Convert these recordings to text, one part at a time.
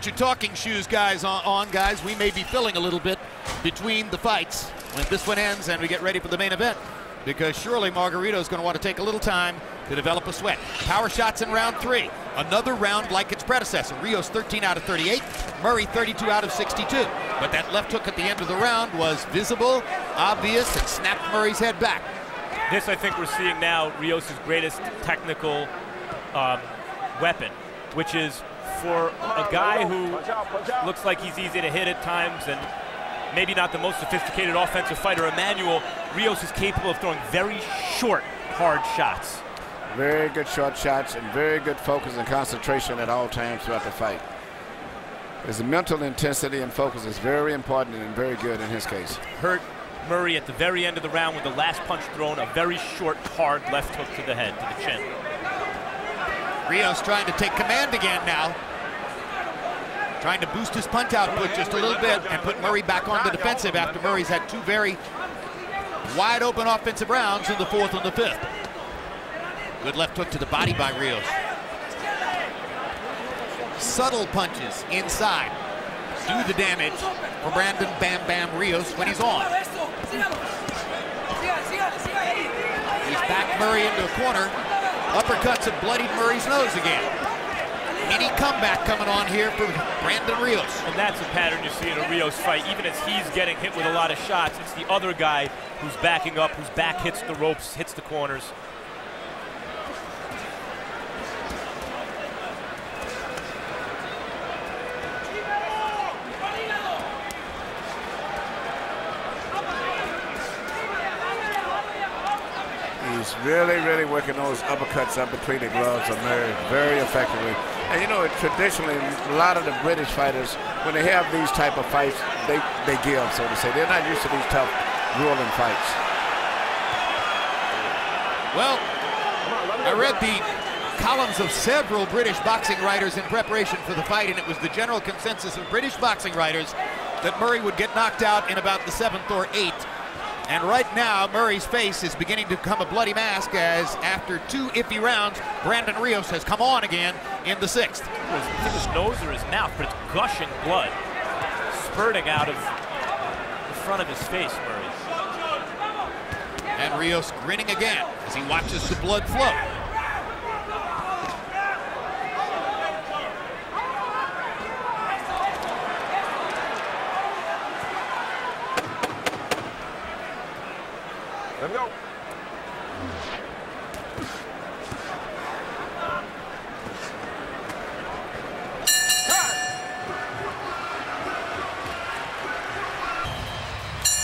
Your talking shoes, guys, on, guys. We may be filling a little bit between the fights when this one ends and we get ready for the main event, because surely Margarito is going to want to take a little time to develop a sweat. Power shots in round 3. Another round like its predecessor. Rios 13 out of 38, Murray 32 out of 62. But that left hook at the end of the round was visible, obvious, and snapped Murray's head back. This, I think, we're seeing now Rios' greatest technical weapon, which is for a guy who looks like he's easy to hit at times and maybe not the most sophisticated offensive fighter, Emmanuel, Rios is capable of throwing very short, hard shots. Very good short shots and very good focus and concentration at all times throughout the fight. His mental intensity and focus is very important and very good in his case. Hurt Murray at the very end of the round with the last punch thrown, a very short, hard left hook to the head, to the chin. Rios trying to take command again now. Trying to boost his punch output just a little bit and put Murray back on the defensive after Murray's had two very wide open offensive rounds in the 4th and the 5th. Good left hook to the body by Rios. Subtle punches inside do the damage for Brandon Bam Bam Rios when he's on. He's backed Murray into a corner. Uppercuts have bloodied Murray's nose again. Any comeback coming on here for Brandon Rios. And that's a pattern you see in a Rios fight. Even as he's getting hit with a lot of shots, it's the other guy who's backing up, whose back hits the ropes, hits the corners. He's really, really working those uppercuts up between the gloves of Murray very effectively. And you know, traditionally, a lot of the British fighters, when they have these type of fights, they give, so to say. They're not used to these tough, grueling fights. Well, I read the columns of several British boxing writers in preparation for the fight, and it was the general consensus of British boxing writers that Murray would get knocked out in about the 7th or 8th. And right now, Murray's face is beginning to become a bloody mask as after 2 iffy rounds, Brandon Rios has come on again in the 6th. I think his nose or his mouth, but it's gushing blood, spurting out of the front of his face, Murray. And Rios grinning again as he watches the blood flow. Let me go.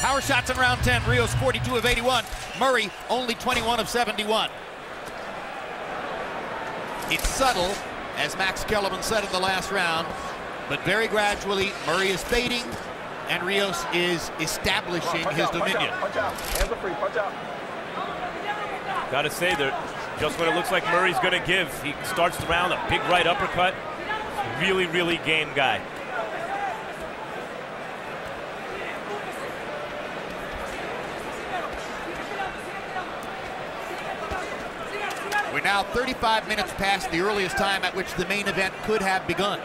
Power shots in round 10. Rios 42 of 81. Murray only 21 of 71. It's subtle, as Max Kellerman said in the last round, but very gradually Murray is fading and Rios is establishing his dominion. Punch out. Hands are free. Punch out. Gotta say that just when it looks like Murray's gonna give, he starts the round, a big right uppercut. Really, really game guy. We're now 35 minutes past the earliest time at which the main event could have begun.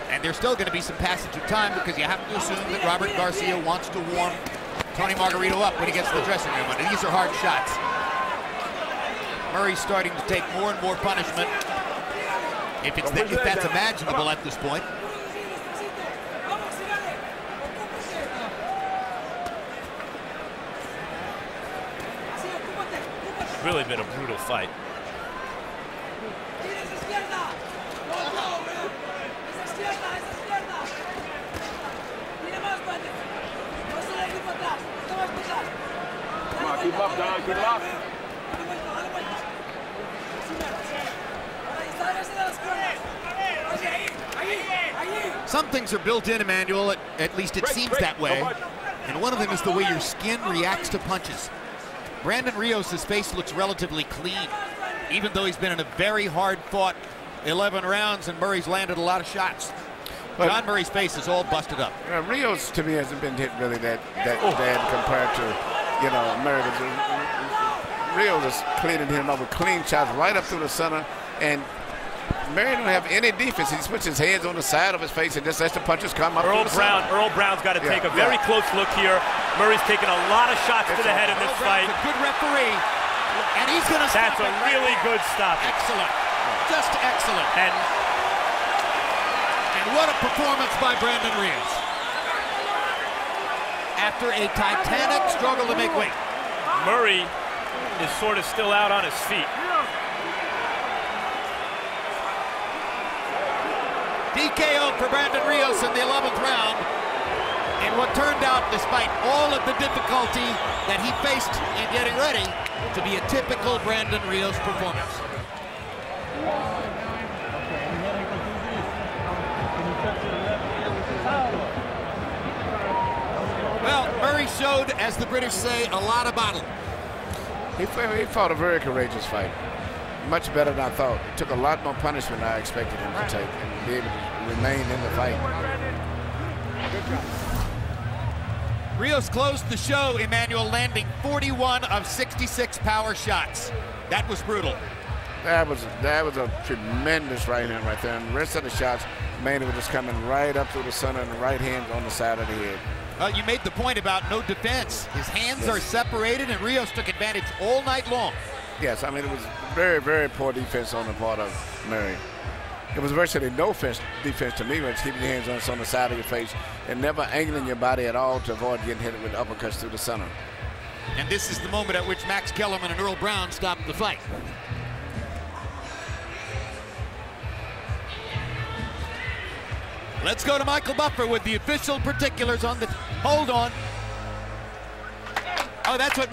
And there's still going to be some passage of time because you have to assume that Robert Garcia wants to warm Tony Margarito up when he gets to the dressing room. And these are hard shots. Murray's starting to take more and more punishment, if that's imaginable at this point. It's really been a brutal fight. Come on, keep him up, Don. Keep him up. Some things are built in, Emmanuel, at least it seems that way. And one of them is the way your skin reacts to punches. Brandon Rios' face looks relatively clean, even though he's been in a very hard-fought 11 rounds and Murray's landed a lot of shots. But John Murray's face is all busted up. Rios, to me, hasn't been hit really that bad compared to, you know, Murray. Rios is cleaning him up with clean shots right up through the center. And Murray don't have any defense. He puts his hands on the side of his face and just lets the punches come up. Earl Brown's got to take a very close look here. Murray's taken a lot of shots to the head in this fight. A good referee, and he's going to stop. That's a really good stop. Excellent, just excellent. And what a performance by Brandon Rios. After a titanic struggle to make weight. Murray is sort of still out on his feet. DKO for Brandon Rios in the 11th round. In what turned out, despite all of the difficulty that he faced in getting ready, to be a typical Brandon Rios performance. Well, Murray showed, as the British say, a lot of battle. He fought a very courageous fight. Much better than I thought. It took a lot more punishment than I expected him to take and be able to remain in the fight. Rios closed the show, Emmanuel, landing 41 of 66 power shots. That was brutal. That was a tremendous right hand right there. And the rest of the shots, mainly were just coming right up through the center and the right hand on the side of the head. You made the point about no defense. His hands are separated, and Rios took advantage all night long. Yes, I mean, it was very, very poor defense on the part of Murray. It was virtually no defense to me, when it's keeping your hands on the side of your face and never angling your body at all to avoid getting hit with uppercuts through the center. And this is the moment at which Max Kellerman and Earl Brown stopped the fight. Let's go to Michael Buffer with the official particulars on the... Hold on. Oh, that's what...